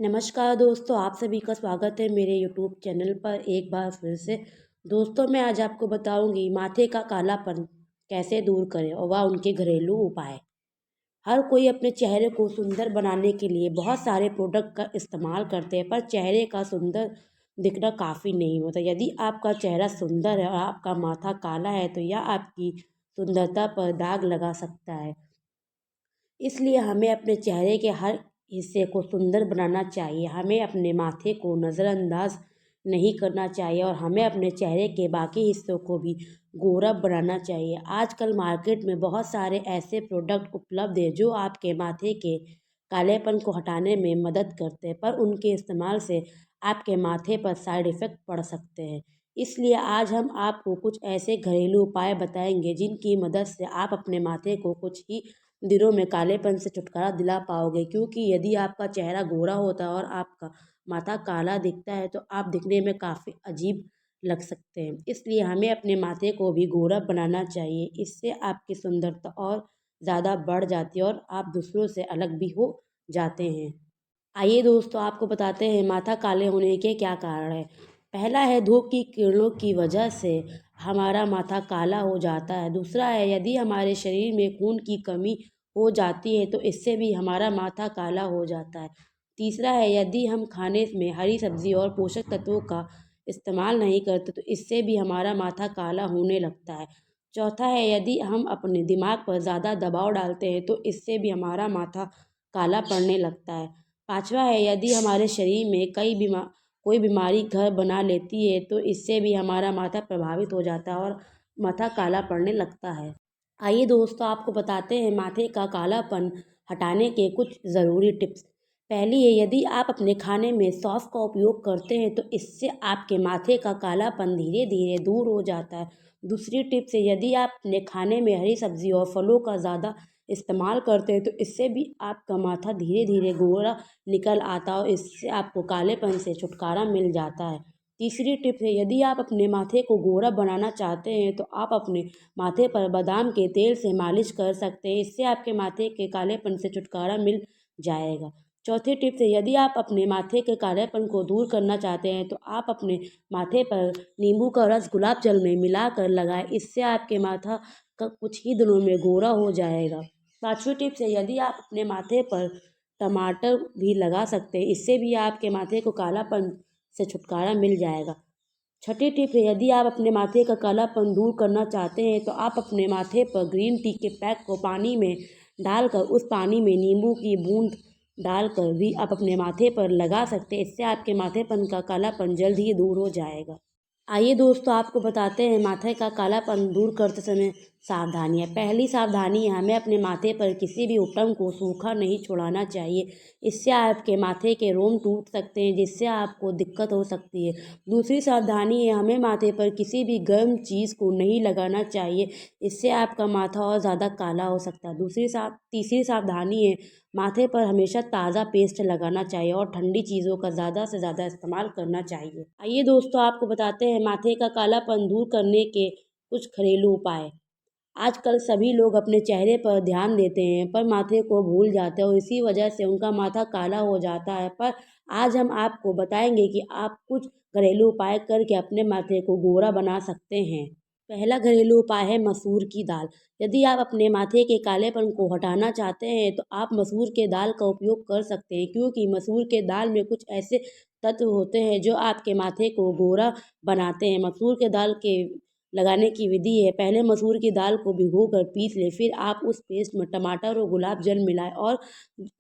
नमस्कार दोस्तों, आप सभी का स्वागत है मेरे यूट्यूब चैनल पर एक बार फिर से। दोस्तों, मैं आज आपको बताऊंगी माथे का कालापन कैसे दूर करें और वह उनके घरेलू उपाय। हर कोई अपने चेहरे को सुंदर बनाने के लिए बहुत सारे प्रोडक्ट का इस्तेमाल करते हैं, पर चेहरे का सुंदर दिखना काफ़ी नहीं होता। यदि आपका चेहरा सुंदर है और आपका माथा काला है तो यह आपकी सुंदरता पर दाग लगा सकता है। इसलिए हमें अपने चेहरे के हर हिस्से को सुंदर बनाना चाहिए। हमें अपने माथे को नज़रअंदाज नहीं करना चाहिए और हमें अपने चेहरे के बाकी हिस्सों को भी गोरा बनाना चाहिए। आजकल मार्केट में बहुत सारे ऐसे प्रोडक्ट उपलब्ध हैं जो आपके माथे के कालेपन को हटाने में मदद करते हैं, पर उनके इस्तेमाल से आपके माथे पर साइड इफ़ेक्ट पड़ सकते हैं। इसलिए आज हम आपको कुछ ऐसे घरेलू उपाय बताएंगे जिनकी मदद से आप अपने माथे को कुछ ही दिनों में कालेपन से छुटकारा दिला पाओगे। क्योंकि यदि आपका चेहरा गोरा होता है और आपका माथा काला दिखता है तो आप दिखने में काफ़ी अजीब लग सकते हैं। इसलिए हमें अपने माथे को भी गोरा बनाना चाहिए। इससे आपकी सुंदरता और ज़्यादा बढ़ जाती है और आप दूसरों से अलग भी हो जाते हैं। आइए दोस्तों, आपको बताते हैं माथा काले होने के क्या कारण है। पहला है धूप की किरणों की वजह से हमारा माथा काला हो जाता है। दूसरा है यदि हमारे शरीर में खून की कमी हो जाती है तो इससे भी हमारा माथा काला हो जाता है। तीसरा है यदि हम खाने में हरी सब्जी और पोषक तत्वों का इस्तेमाल नहीं करते तो इससे भी हमारा माथा काला होने लगता है। चौथा है यदि हम अपने दिमाग पर ज़्यादा दबाव डालते हैं तो इससे भी हमारा माथा काला पड़ने लगता है। पाँचवा है यदि हमारे शरीर में कोई बीमारी घर बना लेती है तो इससे भी हमारा माथा प्रभावित हो जाता है और माथा काला पड़ने लगता है। आइए दोस्तों, आपको बताते हैं माथे का कालापन हटाने के कुछ ज़रूरी टिप्स। पहली है यदि आप अपने खाने में सौंफ का उपयोग करते हैं तो इससे आपके माथे का कालापन धीरे धीरे दूर हो जाता है। दूसरी टिप्स है यदि आप अपने खाने में हरी सब्जी और फलों का ज़्यादा इस्तेमाल करते हैं तो इससे भी आपका माथा धीरे धीरे गोरा निकल आता है और इससे आपको कालेपन से छुटकारा मिल जाता है। तीसरी टिप है यदि आप अपने माथे को गोरा बनाना चाहते हैं तो आप अपने माथे पर बादाम के तेल से मालिश कर सकते हैं। इससे आपके माथे के कालेपन से छुटकारा मिल जाएगा। चौथी टिप है यदि आप अपने माथे के कालेपन को दूर करना चाहते हैं तो आप अपने माथे पर नींबू का रस गुलाब जल में मिलाकर लगाएं। इससे आपके माथा का कुछ ही दिनों में गोरा हो जाएगा। पाँचवीं टिप्स है यदि आप अपने माथे पर टमाटर भी लगा सकते हैं। इससे भी आपके माथे को कालापन से छुटकारा मिल जाएगा। छठी टिप है यदि आप अपने माथे का कालापन दूर करना चाहते हैं तो आप अपने माथे पर ग्रीन टी के पैक को पानी में डालकर उस पानी में नींबू की बूंद डालकर भी आप अपने माथे पर लगा सकते हैं। इससे आपके माथेपन का कालापन जल्द ही दूर हो जाएगा। आइए दोस्तों, आपको बताते हैं माथे का कालापन दूर करते समय सावधानियाँ। पहली सावधानी है हमें अपने माथे पर किसी भी उपटन को सूखा नहीं छोड़ाना चाहिए। इससे आपके माथे के रोम टूट सकते हैं जिससे आपको दिक्कत हो सकती है। दूसरी सावधानी है हमें माथे पर किसी भी गर्म चीज़ को नहीं लगाना चाहिए। इससे आपका माथा और ज़्यादा काला हो सकता है। तीसरी सावधानी है माथे पर हमेशा ताज़ा पेस्ट लगाना चाहिए और ठंडी चीज़ों का ज़्यादा से ज़्यादा इस्तेमाल करना चाहिए। आइए दोस्तों, आपको बताते हैं माथे का कालापन दूर करने के कुछ घरेलू उपाय। आजकल सभी लोग अपने चेहरे पर ध्यान देते हैं पर माथे को भूल जाते हैं और इसी वजह से उनका माथा काला हो जाता है। पर आज हम आपको बताएंगे कि आप कुछ घरेलू उपाय करके अपने माथे को गोरा बना सकते हैं। पहला घरेलू उपाय है मसूर की दाल। यदि आप अपने माथे के कालेपन को हटाना चाहते हैं तो आप मसूर के दाल का उपयोग कर सकते हैं। क्योंकि मसूर के दाल में कुछ ऐसे तत्व होते हैं जो आपके माथे को गोरा बनाते हैं। मसूर के दाल के लगाने की विधि है पहले मसूर की दाल को भिगोकर पीस लें। फिर आप उस पेस्ट में टमाटर और गुलाब जल मिलाएं और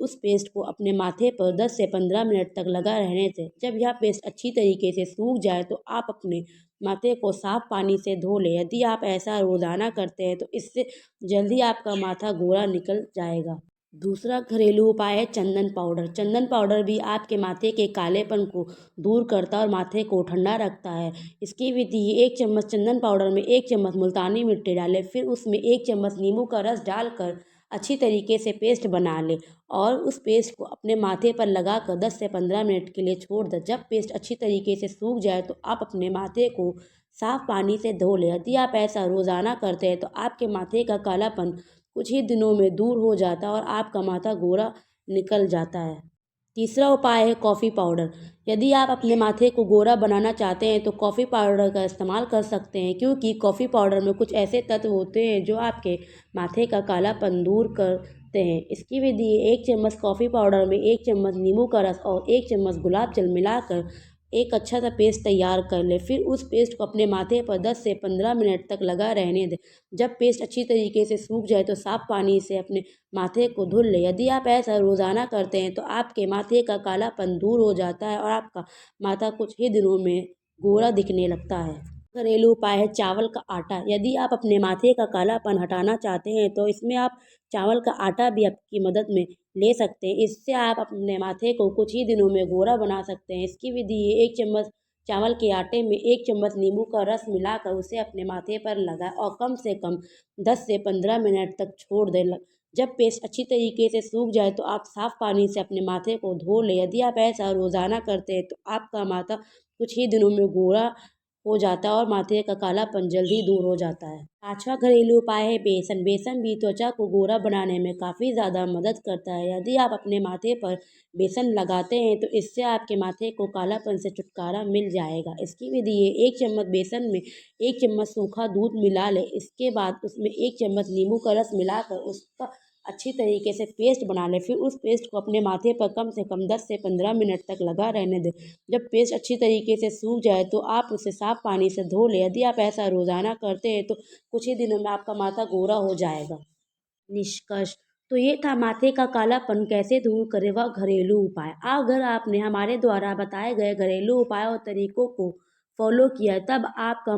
उस पेस्ट को अपने माथे पर 10 से 15 मिनट तक लगा रहने दें। जब यह पेस्ट अच्छी तरीके से सूख जाए तो आप अपने माथे को साफ पानी से धो लें। यदि आप ऐसा रोज़ाना करते हैं तो इससे जल्दी आपका माथा गोरा निकल जाएगा। दूसरा घरेलू उपाय है चंदन पाउडर। चंदन पाउडर भी आपके माथे के कालेपन को दूर करता है और माथे को ठंडा रखता है। इसकी विधि 1 चम्मच चंदन पाउडर में 1 चम्मच मुल्तानी मिट्टी डालें। फिर उसमें 1 चम्मच नींबू का रस डालकर अच्छी तरीके से पेस्ट बना लें और उस पेस्ट को अपने माथे पर लगाकर 10 से 15 मिनट के लिए छोड़ दें। जब पेस्ट अच्छी तरीके से सूख जाए तो आप अपने माथे को साफ पानी से धो लें। यदि आप ऐसा रोज़ाना करते हैं तो आपके माथे का कालापन कुछ ही दिनों में दूर हो जाता है और आपका माथा गोरा निकल जाता है। तीसरा उपाय है कॉफ़ी पाउडर। यदि आप अपने माथे को गोरा बनाना चाहते हैं तो कॉफ़ी पाउडर का इस्तेमाल कर सकते हैं, क्योंकि कॉफ़ी पाउडर में कुछ ऐसे तत्व होते हैं जो आपके माथे का कालापन दूर करते हैं। इसकी विधि है, 1 चम्मच कॉफ़ी पाउडर में 1 चम्मच नींबू का रस और 1 चम्मच गुलाब जल मिलाकर एक अच्छा सा पेस्ट तैयार कर लें। फिर उस पेस्ट को अपने माथे पर 10 से 15 मिनट तक लगा रहने दें। जब पेस्ट अच्छी तरीके से सूख जाए तो साफ़ पानी से अपने माथे को धुल लें। यदि आप ऐसा रोज़ाना करते हैं तो आपके माथे का कालापन दूर हो जाता है और आपका माथा कुछ ही दिनों में गोरा दिखने लगता है। घरेलू उपाय है चावल का आटा। यदि आप अपने माथे का कालापन हटाना चाहते हैं तो इसमें आप चावल का आटा भी आपकी मदद में ले सकते हैं। इससे आप अपने माथे को कुछ ही दिनों में गोरा बना सकते हैं। इसकी विधि है, 1 चम्मच चावल के आटे में 1 चम्मच नींबू का रस मिलाकर उसे अपने माथे पर लगाएं और कम से कम 10 से 15 मिनट तक छोड़ दें। जब पेस्ट अच्छी तरीके से सूख जाए तो आप साफ़ पानी से अपने माथे को धो लें। यदि आप ऐसा रोज़ाना करते हैं तो आपका माथा कुछ ही दिनों में गोरा हो जाता है और माथे का कालापन जल्दी दूर हो जाता है। पाँचवा घरेलू उपाय है बेसन। बेसन भी त्वचा को गोरा बनाने में काफ़ी ज़्यादा मदद करता है। यदि आप अपने माथे पर बेसन लगाते हैं तो इससे आपके माथे को कालापन से छुटकारा मिल जाएगा। इसकी विधि है, 1 चम्मच बेसन में 1 चम्मच सूखा दूध मिला लें। इसके बाद उसमें 1 चम्मच नींबू का रस मिलाकर उसका अच्छी तरीके से पेस्ट बना लें। फिर उस पेस्ट को अपने माथे पर कम से कम 10 से 15 मिनट तक लगा रहने दें। जब पेस्ट अच्छी तरीके से सूख जाए तो आप उसे साफ़ पानी से धो लें। यदि आप ऐसा रोज़ाना करते हैं तो कुछ ही दिनों में आपका माथा गोरा हो जाएगा। निष्कर्ष, तो ये था माथे का कालापन कैसे दूर करें वह घरेलू उपाय। अगर आपने हमारे द्वारा बताए गए घरेलू उपाय और तरीकों को फॉलो किया तब आपका